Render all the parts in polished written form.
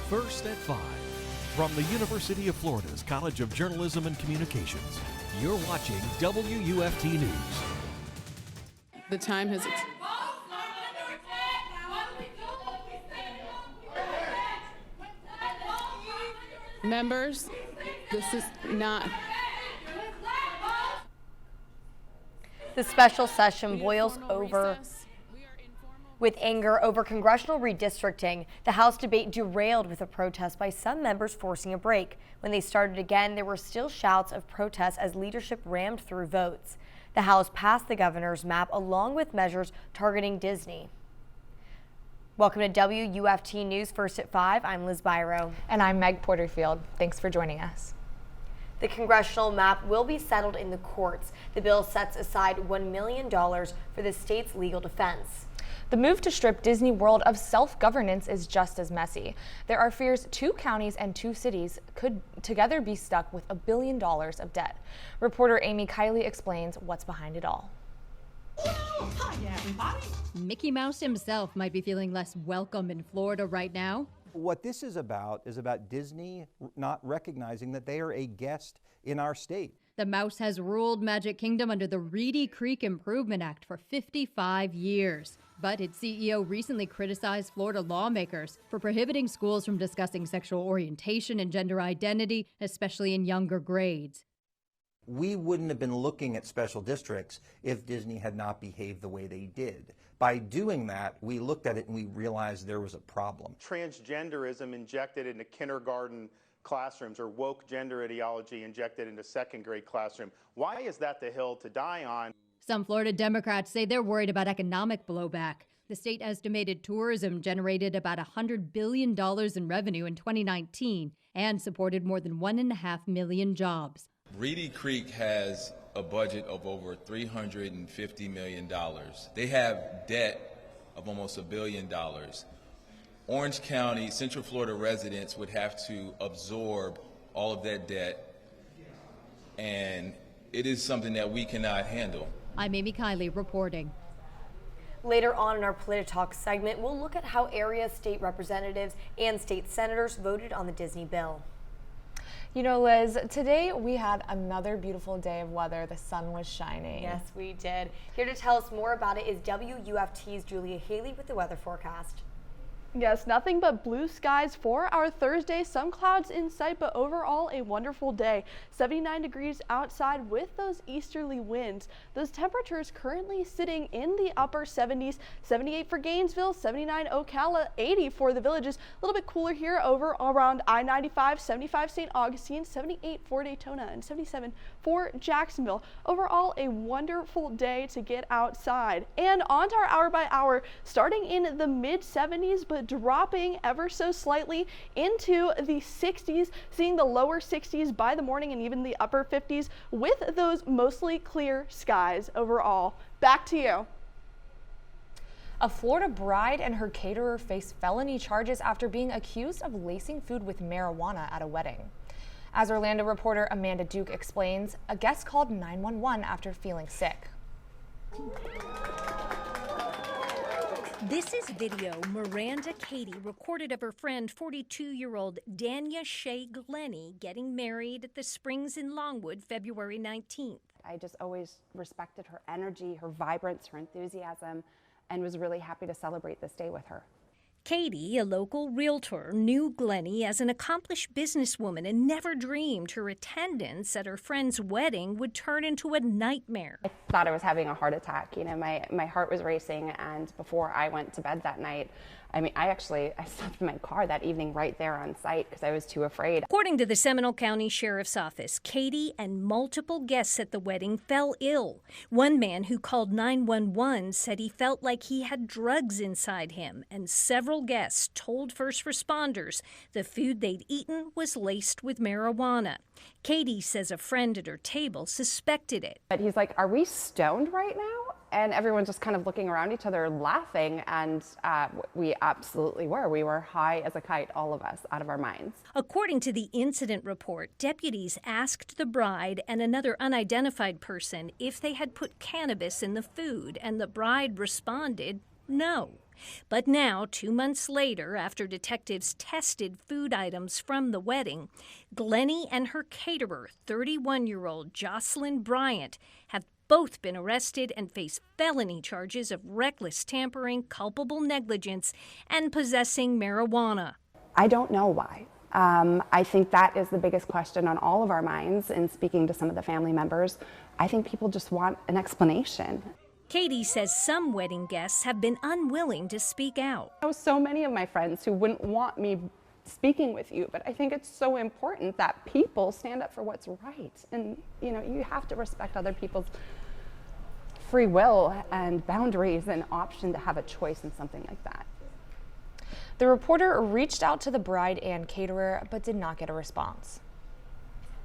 First at 5. From the University of Florida's College of Journalism and Communications, you're watching WUFT News. The time has... Members, this is not... The special session boils over with anger over congressional redistricting. The House debate derailed with a protest by some members forcing a break. When they started again, there were still shouts of protest as leadership rammed through votes. The House passed the governor's map along with measures targeting Disney. Welcome to WUFT News First at 5. I'm Liz Biro. And I'm Megh Porterfield. Thanks for joining us. The congressional map will be settled in the courts. The bill sets aside $1 million for the state's legal defense. The move to strip Disney World of self-governance is just as messy. There are fears 2 counties and 2 cities could together be stuck with $1 billion of debt. Reporter Amy Kiley explains what's behind it all. Hi, everybody. Mickey Mouse himself might be feeling less welcome in Florida right now. What this is about Disney not recognizing that they are a guest in our state. The mouse has ruled Magic Kingdom under the Reedy Creek Improvement Act for 55 years. But its CEO recently criticized Florida lawmakers for prohibiting schools from discussing sexual orientation and gender identity, especially in younger grades. We wouldn't have been looking at special districts if Disney had not behaved the way they did. By doing that, we looked at it and we realized there was a problem. Transgenderism injected into kindergarten classrooms, or woke gender ideology injected into second grade classroom. Why is that the hill to die on? Some Florida Democrats say they're worried about economic blowback. The state estimated tourism generated about $100 billion in revenue in 2019 and supported more than 1.5 million jobs. Reedy Creek has a budget of over $350 million. They have debt of almost $1 billion. Orange County, Central Florida residents would have to absorb all of that debt, and it is something that we cannot handle. I'm Amy Kiley reporting. Later on in our PolitiTalk segment, we'll look at how area state representatives and state senators voted on the Disney bill. You know, Liz, today we had another beautiful day of weather. The sun was shining. Yes, we did. Here to tell us more about it is WUFT's Julia Haley with the weather forecast. Yes, nothing but blue skies for our Thursday. Some clouds in sight, but overall a wonderful day. 79 degrees outside with those easterly winds. Those temperatures currently sitting in the upper 70s. 78 for Gainesville, 79 Ocala, 80 for the Villages. A little bit cooler here over around I-95, 75 St. Augustine, 78 for Daytona, and 77 for Jacksonville. Overall, a wonderful day to get outside. And on to our hour by hour, starting in the mid 70s, but dropping ever so slightly into the 60s, seeing the lower 60s by the morning and even the upper 50s with those mostly clear skies overall. Back to you. A Florida bride and her caterer face felony charges after being accused of lacing food with marijuana at a wedding. As Orlando reporter Amanda Duke explains, a guest called 911 after feeling sick. This is video Miranda Katie recorded of her friend 42-year-old Danya Shea Glennie getting married at the Springs in Longwood February 19th. I just always respected her energy, her vibrance, her enthusiasm, and was really happy to celebrate this day with her. Katie, a local realtor, knew Glennie as an accomplished businesswoman and never dreamed her attendance at her friend's wedding would turn into a nightmare. I thought I was having a heart attack. You know, my heart was racing, and before I went to bed that night, I slept in my car that evening right there on site because I was too afraid. According to the Seminole County Sheriff's Office, Katie and multiple guests at the wedding fell ill. One man who called 911 said he felt like he had drugs inside him, and several guests told first responders the food they'd eaten was laced with marijuana. Katie says a friend at her table suspected it. But he's like, "Are we stoned right now?" And everyone's just kind of looking around each other laughing, and we absolutely were. We were high as a kite, all of us, out of our minds. According to the incident report, deputies asked the bride and another unidentified person if they had put cannabis in the food, and the bride responded, no. But now, 2 months later, after detectives tested food items from the wedding, Glennie and her caterer, 31-year-old Jocelyn Bryant, have both been arrested and face felony charges of reckless tampering, culpable negligence, and possessing marijuana. I don't know why. I think that is the biggest question on all of our minds. In speaking to some of the family members, I think people just want an explanation. Katie says some wedding guests have been unwilling to speak out. I know so many of my friends who wouldn't want me speaking with you, but I think it's so important that people stand up for what's right. And, you know, you have to respect other people's free will and boundaries and option to have a choice in something like that. The reporter reached out to the bride and caterer, but did not get a response.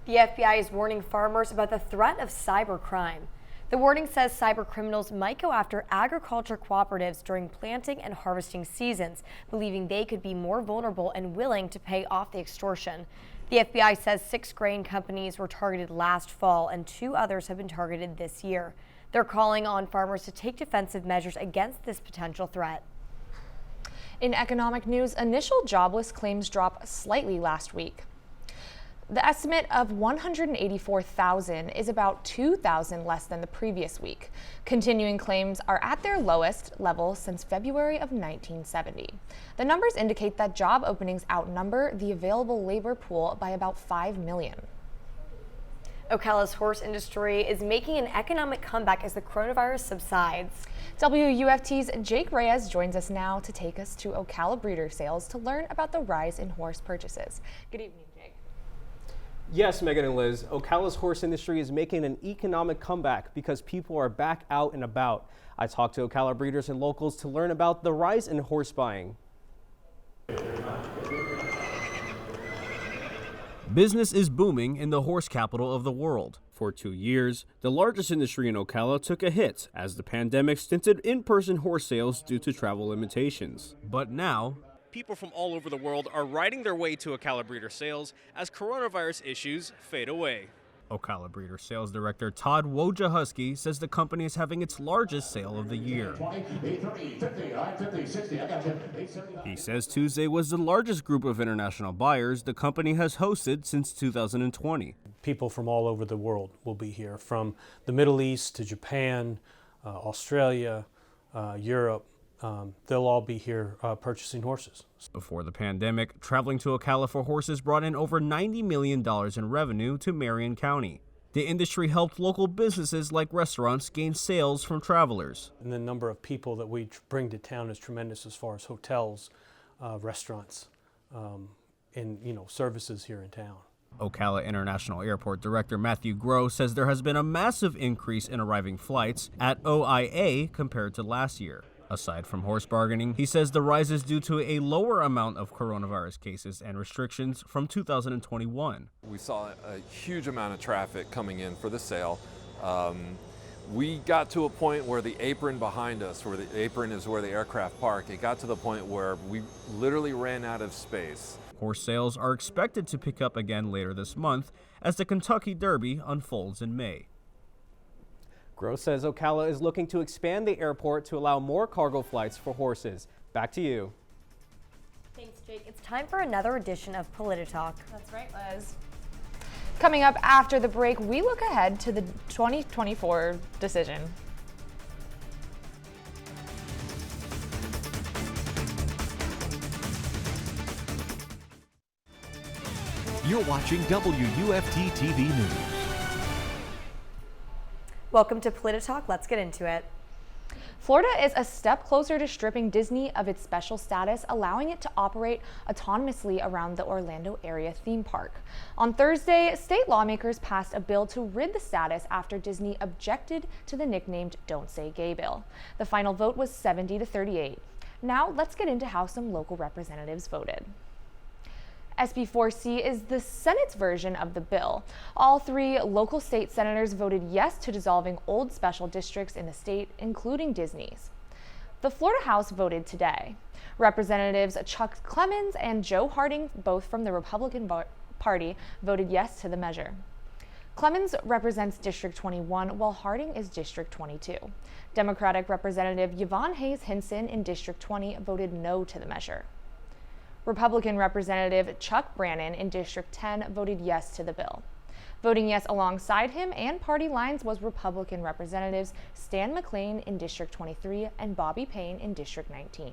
The FBI is warning farmers about the threat of cybercrime. The warning says cyber criminals might go after agriculture cooperatives during planting and harvesting seasons, believing they could be more vulnerable and willing to pay off the extortion. The FBI says 6 grain companies were targeted last fall and 2 others have been targeted this year. They're calling on farmers to take defensive measures against this potential threat. In economic news, initial jobless claims dropped slightly last week. The estimate of 184,000 is about 2,000 less than the previous week. Continuing claims are at their lowest level since February of 1970. The numbers indicate that job openings outnumber the available labor pool by about 5 million. Ocala's horse industry is making an economic comeback as the coronavirus subsides. WUFT's Jake Reyes joins us now to take us to Ocala breeder sales to learn about the rise in horse purchases. Good evening, Jake. Yes, Megan and Liz, Ocala's horse industry is making an economic comeback because people are back out and about. I talked to Ocala breeders and locals to learn about the rise in horse buying. Business is booming in the horse capital of the world. For 2 years, the largest industry in Ocala took a hit as the pandemic stinted in-person horse sales due to travel limitations. But now, people from all over the world are riding their way to Ocala breeder sales as coronavirus issues fade away. Ocala breeder sales director Todd Wojciechowski says the company is having its largest sale of the year. He says Tuesday was the largest group of international buyers the company has hosted since 2020. People from all over the world will be here, from the Middle East to Japan, Australia, Europe. They'll all be here purchasing horses. Before the pandemic, traveling to Ocala for horses brought in over $90 million in revenue to Marion County. The industry helped local businesses like restaurants gain sales from travelers. And the number of people that we bring to town is tremendous as far as hotels, restaurants, and services here in town. Ocala International Airport Director Matthew Groh says there has been a massive increase in arriving flights at OIA compared to last year. Aside from horse bargaining, he says the rise is due to a lower amount of coronavirus cases and restrictions from 2021. We saw a huge amount of traffic coming in for the sale. We got to a point where the apron behind us, where the apron is where the aircraft park, it got to the point where we literally ran out of space. Horse sales are expected to pick up again later this month as the Kentucky Derby unfolds in May. Gross says Ocala is looking to expand the airport to allow more cargo flights for horses. Back to you. Thanks, Jake. It's time for another edition of Polititalk. That's right, Liz. Coming up after the break, we look ahead to the 2024 decision. You're watching WUFT TV News. Welcome to Polititalk. Let's get into it. Florida is a step closer to stripping Disney of its special status, allowing it to operate autonomously around the Orlando area theme park. On Thursday, state lawmakers passed a bill to rid the status after Disney objected to the nicknamed Don't Say Gay bill. The final vote was 70-38. Now let's get into how some local representatives voted. SB 4C is the Senate's version of the bill. All 3 local state senators voted yes to dissolving old special districts in the state, including Disney's. The Florida House voted today. Representatives Chuck Clemens and Joe Harding, both from the Republican Party, voted yes to the measure. Clemens represents District 21, while Harding is District 22. Democratic Representative Yvonne Hayes Hinson in District 20 voted no to the measure. Republican Representative Chuck Brannon in District 10 voted yes to the bill. Voting yes alongside him and party lines was Republican Representatives Stan McLean in District 23 and Bobby Payne in District 19.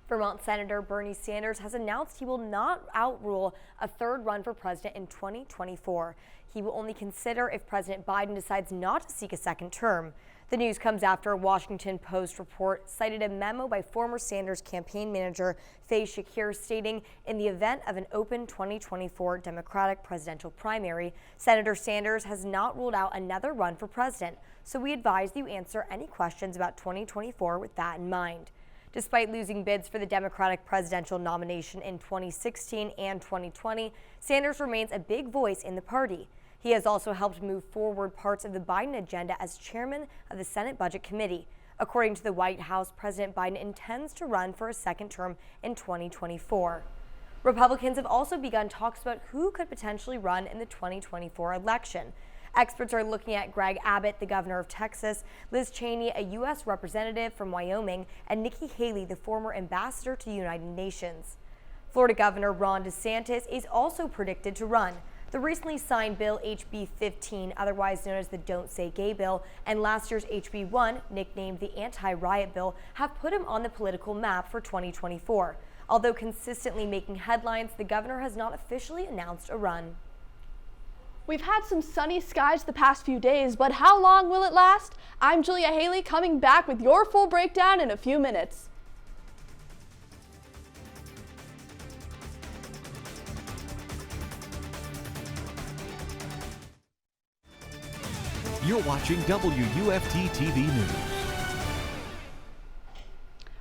Vermont Senator Bernie Sanders has announced he will not outrule a third run for president in 2024. He will only consider if President Biden decides not to seek a second term. The news comes after a Washington Post report cited a memo by former Sanders campaign manager Faye Shakir stating, in the event of an open 2024 Democratic presidential primary, Senator Sanders has not ruled out another run for president, so we advise you answer any questions about 2024 with that in mind. Despite losing bids for the Democratic presidential nomination in 2016 and 2020, Sanders remains a big voice in the party. He has also helped move forward parts of the Biden agenda as chairman of the Senate Budget Committee. According to the White House, President Biden intends to run for a second term in 2024. Republicans have also begun talks about who could potentially run in the 2024 election. Experts are looking at Greg Abbott, the governor of Texas, Liz Cheney, a U.S. representative from Wyoming, and Nikki Haley, the former ambassador to the United Nations. Florida Governor Ron DeSantis is also predicted to run. The recently signed bill HB 15, otherwise known as the Don't Say Gay bill, and last year's HB 1, nicknamed the Anti-Riot Bill, have put him on the political map for 2024. Although consistently making headlines, the governor has not officially announced a run. We've had some sunny skies the past few days, but how long will it last? I'm Julia Haley, coming back with your full breakdown in a few minutes. You're watching WUFT-TV News.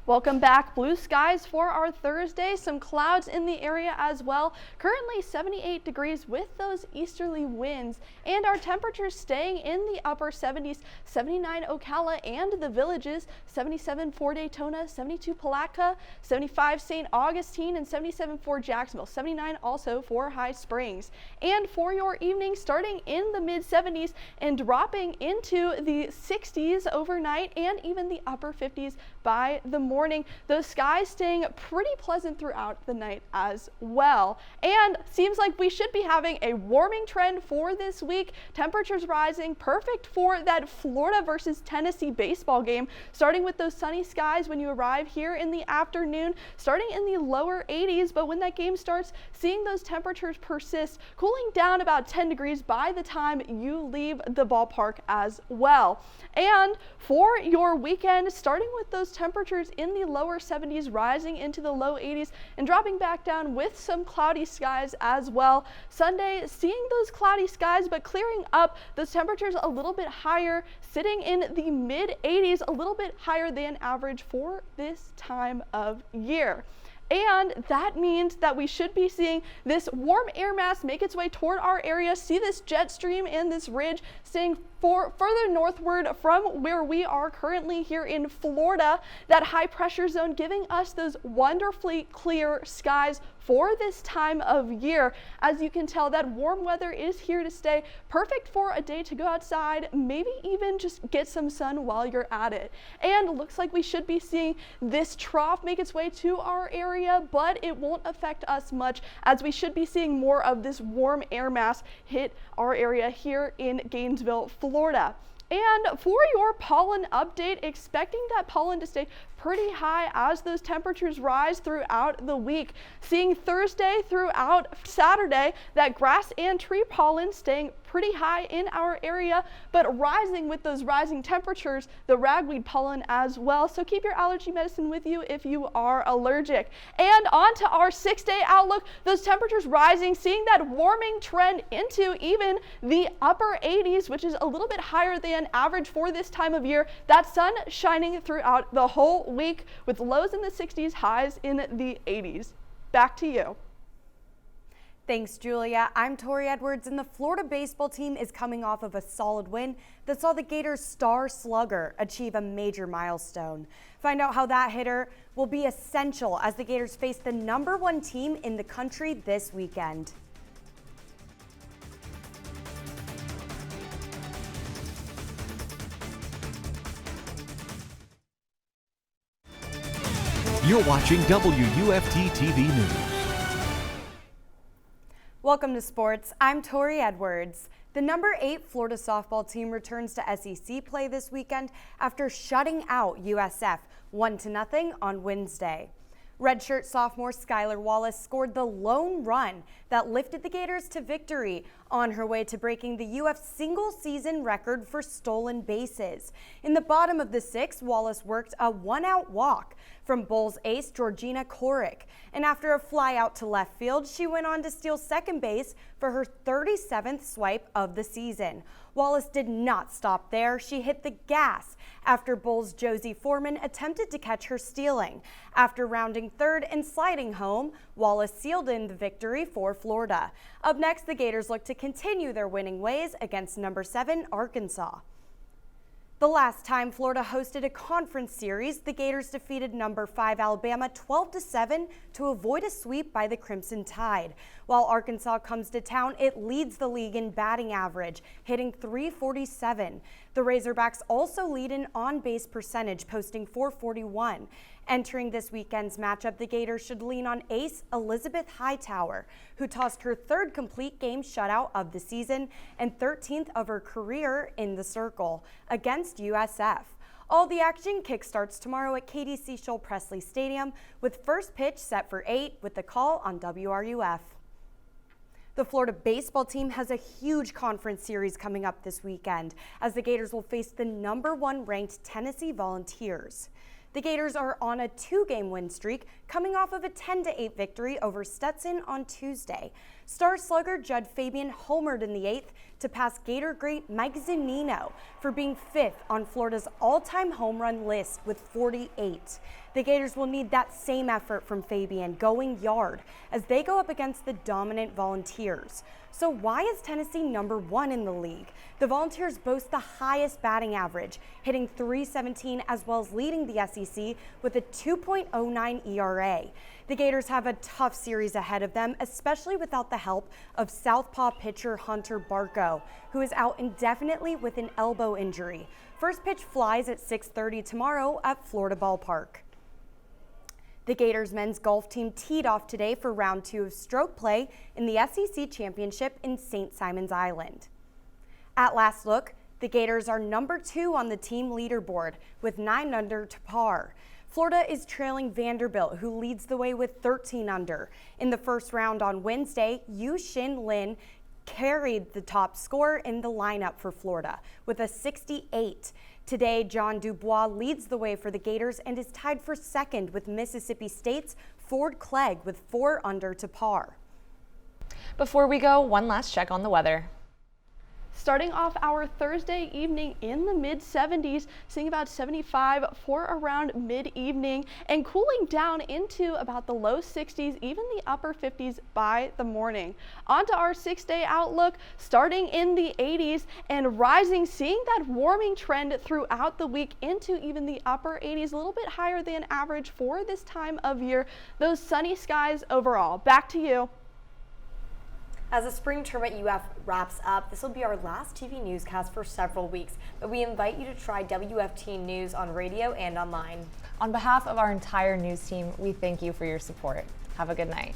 Welcome back. Blue skies for our Thursday. Some clouds in the area as well. Currently 78 degrees with those easterly winds, and our temperatures staying in the upper 70s. 79 Ocala and the Villages, 77 for Daytona, 72 Palatka, 75 St. Augustine, and 77 for Jacksonville. 79 also for High Springs. And for your evening, starting in the mid 70s and dropping into the 60s overnight, and even the upper 50s by the morning. Those skies staying pretty pleasant throughout the night as well. And seems like we should be having a warming trend for this week. Temperatures rising, perfect for that Florida versus Tennessee baseball game, starting with those sunny skies when you arrive here in the afternoon, starting in the lower 80s, but when that game starts, seeing those temperatures persist, cooling down about 10 degrees by the time you leave the ballpark as well. And for your weekend, starting with those temperatures in the lower 70s, rising into the low 80s and dropping back down with some cloudy skies as well. Sunday, seeing those cloudy skies but clearing up, those temperatures a little bit higher, sitting in the mid 80s, a little bit higher than average for this time of year. And that means that we should be seeing this warm air mass make its way toward our area, see this jet stream and this ridge staying further northward from where we are currently here in Florida, that high pressure zone giving us those wonderfully clear skies for this time of year. As you can tell, that warm weather is here to stay, perfect for a day to go outside, maybe even just get some sun while you're at it. And looks like we should be seeing this trough make its way to our area, but it won't affect us much, as we should be seeing more of this warm air mass hit our area here in Gainesville, Florida. And for your pollen update, expecting that pollen to stay pretty high as those temperatures rise throughout the week. Seeing Thursday throughout Saturday, that grass and tree pollen staying pretty high in our area, but rising with those rising temperatures, the ragweed pollen as well. So keep your allergy medicine with you if you are allergic. And on to our 6-day outlook, those temperatures rising, seeing that warming trend into even the upper 80s, which is a little bit higher than average for this time of year. That sun shining throughout the whole week with lows in the 60s, highs in the 80s. Back to you. Thanks, Julia. I'm Tori Edwards, and the Florida baseball team is coming off of a solid win that saw the Gators' star slugger achieve a major milestone. Find out how that hitter will be essential as the Gators face the #1 team in the country this weekend. You're watching WUFT TV News. Welcome to sports. I'm Tori Edwards. The number 8 Florida softball team returns to SEC play this weekend after shutting out USF 1-0 on Wednesday. Redshirt sophomore Skylar Wallace scored the lone run that lifted the Gators to victory on her way to breaking the UF single-season record for stolen bases. In the bottom of the 6th, Wallace worked a one-out walk from Bulls ace Georgina Korick, and after a fly out to left field, she went on to steal second base for her 37th swipe of the season. Wallace did not stop there. She hit the gas after Bulls' Josie Foreman attempted to catch her stealing. After rounding third and sliding home, Wallace sealed in the victory for Florida. Up next, the Gators look to continue their winning ways against number 7 Arkansas. The last time Florida hosted a conference series, the Gators defeated number 5 Alabama 12-7 to avoid a sweep by the Crimson Tide. While Arkansas comes to town, it leads the league in batting average, hitting .347. The Razorbacks also lead in on-base percentage, posting .441. Entering this weekend's matchup, the Gators should lean on ace Elizabeth Hightower, who tossed her 3rd complete game shutout of the season and 13th of her career in the circle against USF. All the action kickstarts tomorrow at KDC Scholl Presley Stadium, with first pitch set for 8 with the call on WRUF. The Florida baseball team has a huge conference series coming up this weekend as the Gators will face the number 1 ranked Tennessee Volunteers. The Gators are on a 2-game win streak, coming off of a 10-8 victory over Stetson on Tuesday. Star slugger Judd Fabian homered in the 8th to pass Gator great Mike Zunino for being 5th on Florida's all-time home run list with 48. The Gators will need that same effort from Fabian going yard as they go up against the dominant Volunteers. So why is Tennessee number 1 in the league? The Volunteers boast the highest batting average, hitting .317 as well as leading the SEC with a 2.09 ERA. The Gators have a tough series ahead of them, especially without the help of southpaw pitcher Hunter Barco, who is out indefinitely with an elbow injury. First pitch flies at 6:30 tomorrow at Florida Ballpark. The Gators men's golf team teed off today for round 2 of stroke play in the SEC Championship in St. Simons Island. At last look, the Gators are number 2 on the team leaderboard with 9 under to par. Florida is trailing Vanderbilt, who leads the way with 13 under. In the first round on Wednesday, Yu Shin Lin carried the top scorer in the lineup for Florida with a 68. Today, John Dubois leads the way for the Gators and is tied for 2nd with Mississippi State's Ford Clegg with 4 under to par. Before we go, one last check on the weather. Starting off our Thursday evening in the mid-70s, seeing about 75 for around mid-evening, and cooling down into about the low 60s, even the upper 50s by the morning. On to our 6-day outlook, starting in the 80s and rising, seeing that warming trend throughout the week into even the upper 80s, a little bit higher than average for this time of year. Those sunny skies overall. Back to you. As the spring term at UF wraps up, this will be our last TV newscast for several weeks, but we invite you to try WFT News on radio and online. On behalf of our entire news team, we thank you for your support. Have a good night.